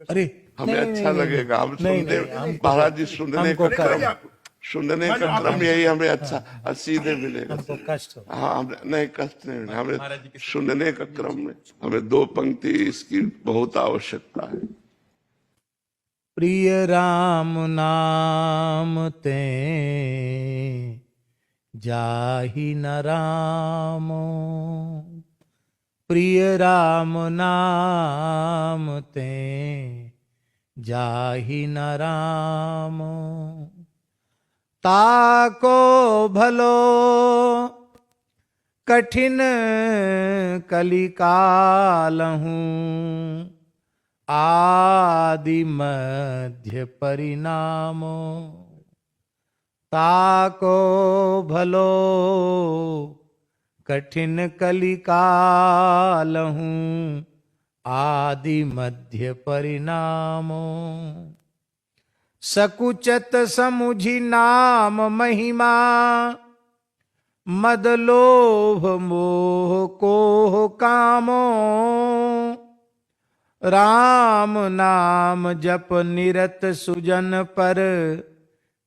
अरे हमें अच्छा लगेगा। हम सुनने, महाराज जी सुनने का क्रम यही हमें अच्छा सीधे मिलेगा। हमको कष्ट हो। हाँ, हमें नहीं कष्ट नहीं, हमें सुनने का क्रम में हमें 2 पंक्ति इसकी बहुत आवश्यकता है। प्रिय राम नाम ते जाहि न रामो, प्रिय राम नाम ते जाहि न रामो, ताको भलो कठिन कलिकालहूँ, आदि मध्य परिणामो, ताको भलो कठिन कलिकालहूँ, आदि मध्य परिणामो, सकुचत समुझि नाम महिमा, मद लोभ मोह कोह कामो, राम नाम जप निरत सुजन पर,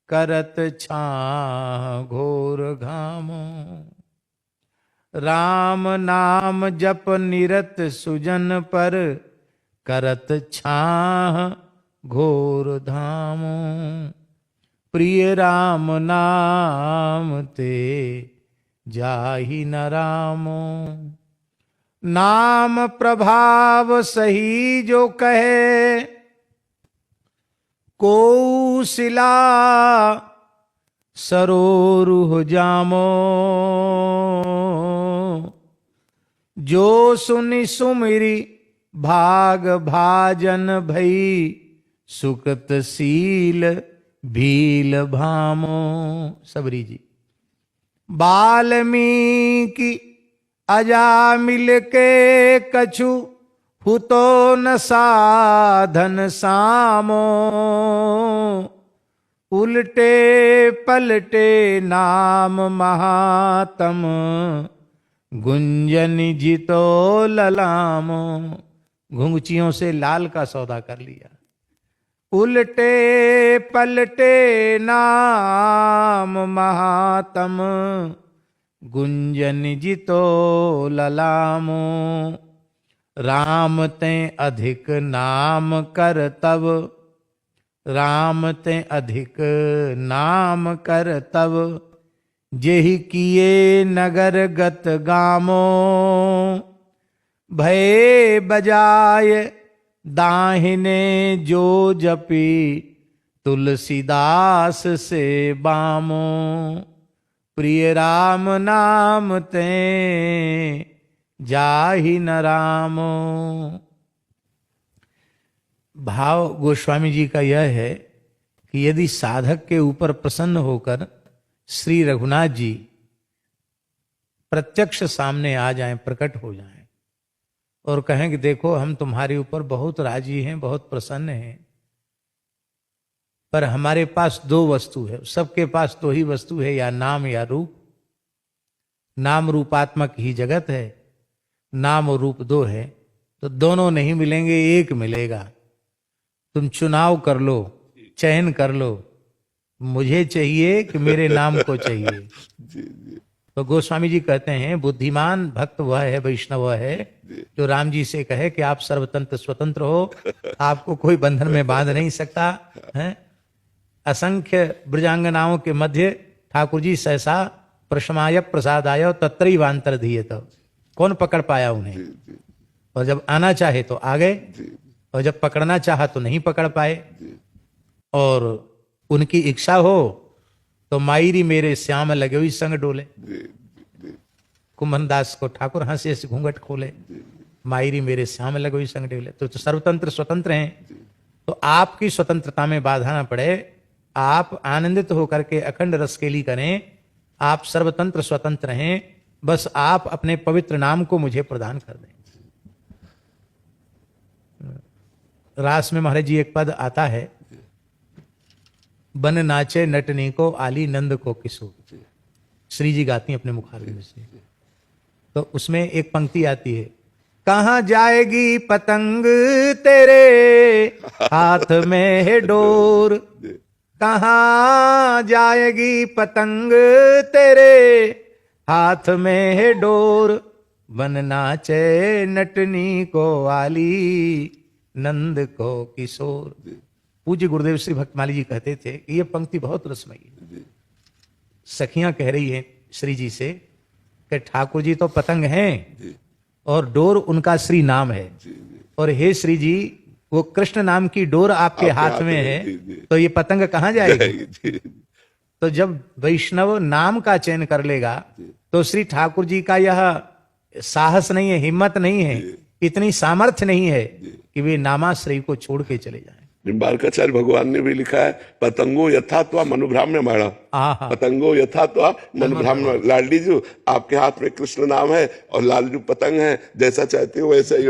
करत छाह घोर घामो, राम नाम जप निरत सुजन पर, करत छाह घोर धामो, प्रिय राम नाम ते जाहि न रामो, नाम प्रभाव सही जो कहे, कौशिला सरोरुह जामो, जो सुनि सुमिरी भाग भाजन भई, सुकृत सील भील भामो। सबरी जी। वाल्मीकि अजामिल के कछु, हुतो न साधन सामो, उल्टे पलटे नाम महात्म, गुंजन जितो ललामो। घुंघचियों से लाल का सौदा कर लिया। उल्टे पलटे नाम महात्म, गुंजन जितो ललामो। राम ते अधिक नाम कर तब, राम ते अधिक नाम कर तब, जेहि किए नगर गत गामो। भय बजाय दाहिने जो जपी, तुलसीदास से बामो। प्रिय राम नाम ते जाहि न रामो। भाव गोस्वामी जी का यह है कि यदि साधक के ऊपर प्रसन्न होकर श्री रघुनाथ जी प्रत्यक्ष सामने आ जाएं, प्रकट हो जाएं और कहें कि देखो हम तुम्हारे ऊपर बहुत राजी हैं, बहुत प्रसन्न हैं, पर हमारे पास दो वस्तु है। सबके पास दो ही वस्तु है, या नाम या रूप। नाम रूपात्मक ही जगत है, नाम और रूप दो है, तो दोनों नहीं मिलेंगे, एक मिलेगा। तुम चुनाव कर लो, चयन कर लो, मुझे चाहिए कि मेरे नाम को चाहिए। तो गोस्वामी जी कहते हैं बुद्धिमान भक्त वह है, वैष्णव वह है जो राम जी से कहे कि आप सर्वतंत्र स्वतंत्र हो, आपको कोई बंधन में बांध नहीं सकता है। असंख्य ब्रजांगनाओं के मध्य ठाकुर जी सहसा प्रशमाय प्रसादाय तत्रैवांतर धीयत। कौन पकड़ पाया उन्हें? और जब आना चाहे तो आ गए, और जब पकड़ना चाहा तो नहीं पकड़ पाए। और उनकी इच्छा हो तो मायरी मेरे श्याम लगे हुई संग डोले। कुंभन दास को ठाकुर हंसे हंसे घूंघट खोले, मायरी मेरे श्याम लगे हुई संग डोले। तो सर्वतंत्र स्वतंत्र हैं, तो आपकी स्वतंत्रता में बाधा न पड़े, आप आनंदित होकर के अखंड रसकेली करें, आप सर्वतंत्र स्वतंत्र हैं, बस आप अपने पवित्र नाम को मुझे प्रदान कर दें। रास में महाराज जी एक पद आता है, बन नाचे नटनी को आली नंद को किसो। श्री जी गाती हैं अपने मुखारविंद से। तो उसमें एक पंक्ति आती है, कहाँ जाएगी पतंग तेरे हाथ में है डोर, कहाँ जाएगी पतंग तेरे हाथ में है डोर, बन नाचे नटनी को वाली नंद को किशोर। पूज्य गुरुदेव श्री भक्तमाली जी कहते थे कि यह पंक्ति बहुत रसमयी है। सखियां कह रही हैं श्री जी से कि ठाकुर जी तो पतंग हैं और डोर उनका श्री नाम है, और हे श्री जी वो कृष्ण नाम की डोर आपके हाथ में है, तो ये पतंग कहाँ जाएगी? तो जब वैष्णव नाम का चयन कर लेगा तो श्री ठाकुर जी का यह साहस नहीं है, हिम्मत नहीं है, इतनी सामर्थ्य नहीं है कि वे नामाश्रय को छोड़ के चले जाएं। निम्बार्काचार्य भगवान ने भी लिखा है, पतंगो यथात्वा मनुभ्राम्य माणा, पतंगो यथात्वा मनुभ्राम्य। लाडली जी आपके हाथ में कृष्ण नाम है और लालजू पतंग है, जैसा चाहते हो वैसा ही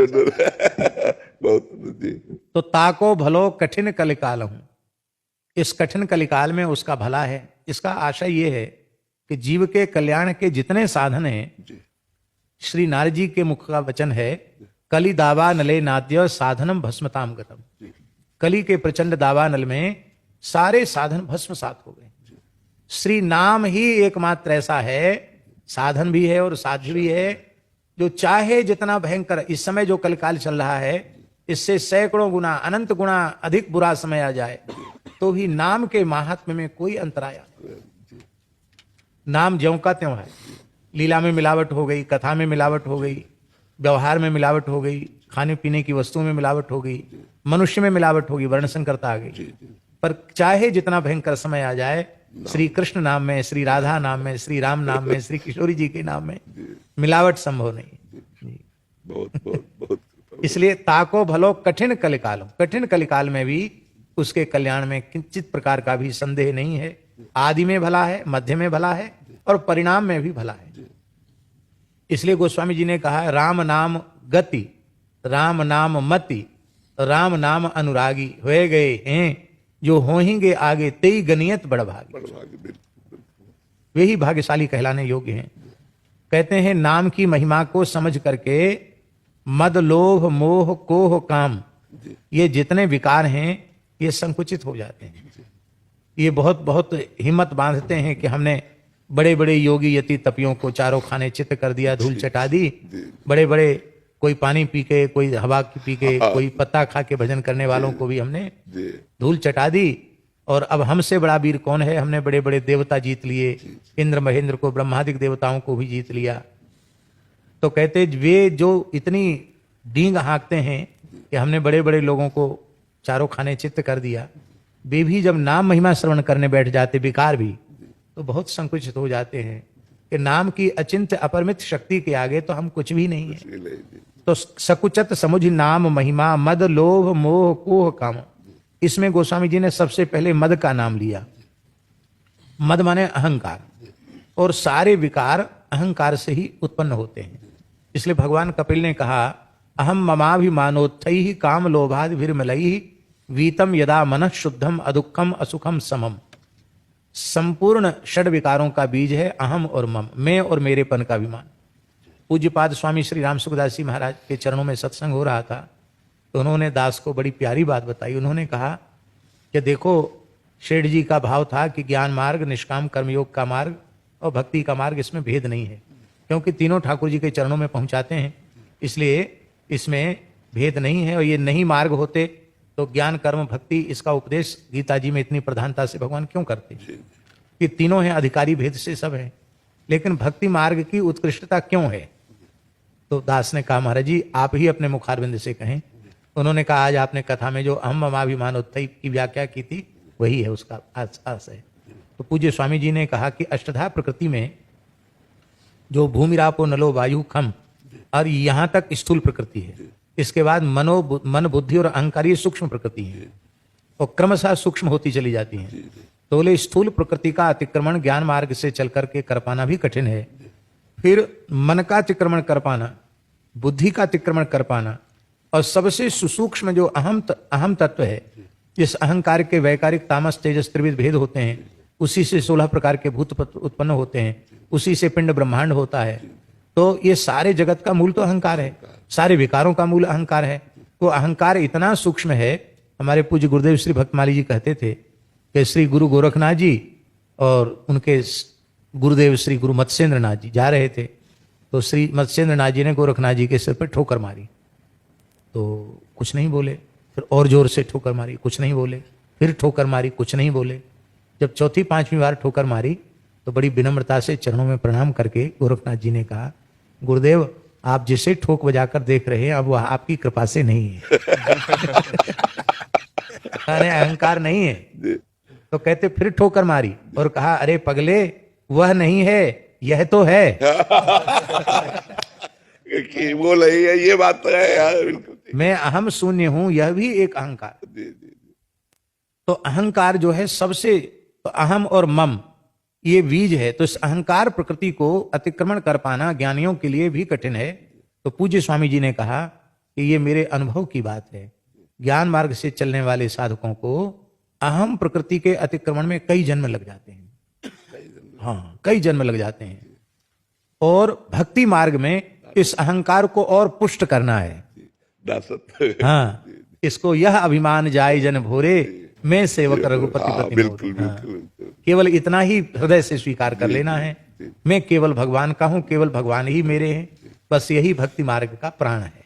बहुत जी। तो ताको भलो कठिन कलिकाल हूं, इस कठिन कलिकाल में उसका भला है। इसका आशय ये है कि जीव के कल्याण के जितने साधन हैं, श्री नारद जी के मुख का वचन है, कली दावा नले नाद्य साधनम भस्मताम गतम। कली के प्रचंड दावानल में सारे साधन भस्मसात हो गए। श्री नाम ही एकमात्र ऐसा है, साधन भी है और साध्य भी है, जो चाहे जितना भयंकर इस समय जो कलकाल चल रहा है, इससे सैकड़ों गुना अनंत गुना अधिक बुरा समय आ जाए तो भी नाम के महात्म्य में कोई अंतराय नहीं। नाम ज्यों का त्यों है। लीला में मिलावट हो गई, कथा में मिलावट हो गई, व्यवहार में मिलावट हो गई, खाने पीने की वस्तुओं में मिलावट हो गई, मनुष्य में मिलावट होगी, वर्ण संकरता आ गई। पर चाहे जितना भयंकर समय आ जाए, श्री कृष्ण नाम में, श्री राधा नाम में, श्री राम नाम में, श्री किशोरी जी के नाम में मिलावट संभव नहीं। बहुत इसलिए ताको भलो कठिन कलिकाल, कठिन कलिकाल में भी उसके कल्याण में किंचित प्रकार का भी संदेह नहीं है। आदि में भला है, मध्य में भला है और परिणाम में भी भला है। इसलिए गोस्वामी जी ने कहा, राम नाम गति, राम नाम मति, राम नाम अनुरागी होए गए हैं जो होंगे आगे, तेई गनियत बड़ भागी। वे ही भाग्यशाली कहलाने योग्य हैं। कहते हैं नाम की महिमा को समझ करके मद लोभ मोह कोह काम, ये जितने विकार हैं ये संकुचित हो जाते हैं। ये बहुत बहुत हिम्मत बांधते हैं कि हमने बड़े बड़े योगी यति तपियों को चारों खाने चित्त कर दिया, धूल चटा दी। बड़े बड़े कोई पानी पी के, कोई हवा पी के, कोई पत्ता खा के भजन करने वालों को भी हमने धूल चटा दी। और अब हमसे बड़ा वीर कौन है? हमने बड़े बड़े देवता जीत लिए, इंद्र महेंद्र को, ब्रह्मादिक देवताओं को भी जीत लिया। तो कहते वे जो इतनी डींग हाँकते हैं कि हमने बड़े बड़े लोगों को चारों खाने चित्त कर दिया, वे भी जब नाम महिमा श्रवण करने बैठ जाते, विकार भी, तो बहुत संकुचित हो जाते हैं कि नाम की अचिंत्य अपरिमित शक्ति के आगे तो हम कुछ भी नहीं है। तो सकुचत समुझ नाम महिमा, मद लोभ मोह कोह काम। इसमें गोस्वामी जी ने सबसे पहले मद का नाम लिया। मद माने अहंकार, और सारे विकार अहंकार से ही उत्पन्न होते हैं। इसलिए भगवान कपिल ने कहा, अहम ममाभिमानोत्थैः काम लोभादिभिर्मलैः वीतम यदा मनः शुद्धम अदुक्खम असुखम समम। संपूर्ण षड विकारों का बीज है अहम और मम, मैं और मेरेपन का अभिमान। पूज्यपाद स्वामी श्री राम सुखदास जी महाराज के चरणों में सत्संग हो रहा था, तो उन्होंने दास को बड़ी प्यारी बात बताई। उन्होंने कहा कि देखो, शेठ जी का भाव था कि ज्ञान मार्ग, निष्काम कर्मयोग का मार्ग और भक्ति का मार्ग, इसमें भेद नहीं है, क्योंकि तीनों ठाकुर जी के चरणों में पहुंचाते हैं, इसलिए इसमें भेद नहीं है। और ये नहीं मार्ग होते तो ज्ञान कर्म भक्ति, इसका उपदेश गीता जी में इतनी प्रधानता से भगवान क्यों करते? कि तीनों हैं, अधिकारी भेद से सब है, लेकिन भक्ति मार्ग की उत्कृष्टता क्यों है? तो दास ने कहा, महाराज जी आप ही अपने मुखारविंद से कहें। उन्होंने कहा, आज आपने कथा में जो अहम ममाभिमानोत्थैः की व्याख्या की थी, वही है उसका आस है। तो पूज्य स्वामी जी ने कहा कि अष्टधा प्रकृति में जो भूमि रापो नलो वायु खम, और यहाँ तक स्थूल प्रकृति है, इसके बाद मन बुद्धि और अहंकार, ये सूक्ष्म प्रकृति है, और क्रमशः सूक्ष्म होती चली जाती हैं। तो बोले स्थूल प्रकृति का अतिक्रमण ज्ञान मार्ग से चल करके कर पाना भी कठिन है, फिर मन का अतिक्रमण कर पाना, बुद्धि का अतिक्रमण कर पाना, और सबसे सुसूक्ष्म जो अहम तत्व है, जिस अहंकार के वैकारिक तामस तेजस त्रिविध भेद होते हैं, उसी से 16 प्रकार के भूत उत्पन्न होते हैं, उसी से पिंड ब्रह्मांड होता है, तो ये सारे जगत का मूल तो अहंकार है, सारे विकारों का मूल अहंकार है। तो अहंकार इतना सूक्ष्म है। हमारे पूज्य गुरुदेव श्री भक्तमाली जी कहते थे कि श्री गुरु गोरखनाथ जी और उनके गुरुदेव श्री गुरु मत्स्येंद्र नाथ जी जा रहे थे, तो श्री मत्स्येंद्र नाथ जी ने गोरखनाथ जी के सिर पर ठोकर मारी, तो कुछ नहीं बोले। फिर और जोर से ठोकर मारी, कुछ नहीं बोले। फिर ठोकर मारी, कुछ नहीं बोले। जब चौथी पांचवी बार ठोकर मारी तो बड़ी विनम्रता से चरणों में प्रणाम करके गोरखनाथ जी ने कहा, गुरुदेव आप जिसे ठोक बजाकर देख रहे हैं अब वह आपकी कृपा से नहीं है। अरे अहंकार नहीं है। तो कहते फिर ठोकर मारी और कहा, अरे पगले वह नहीं है यह तो है। कि वो नहीं है, ये बात तो है यार, बिल्कुल। मैं अहम शून्य हूं, यह भी एक अहंकार। तो अहंकार जो है सबसे, तो अहम और मम ये बीज है। तो इस अहंकार प्रकृति को अतिक्रमण कर पाना ज्ञानियों के लिए भी कठिन है। तो पूज्य स्वामी जी ने कहा कि ये मेरे अनुभव की बात है। ज्ञान मार्ग से चलने वाले साधकों को अहम प्रकृति के अतिक्रमण में कई जन्म लग जाते हैं। हाँ, कई जन्म लग जाते हैं। और भक्ति मार्ग में इस अहंकार को और पुष्ट करना है। हाँ, इसको यह अभिमान जाय जन भोरे, मैं सेवक रघुपति पति मोरे। केवल इतना ही हृदय से स्वीकार कर लेना है, मैं केवल भगवान का हूं, केवल भगवान ही मेरे हैं। बस यही भक्ति मार्ग का प्राण है।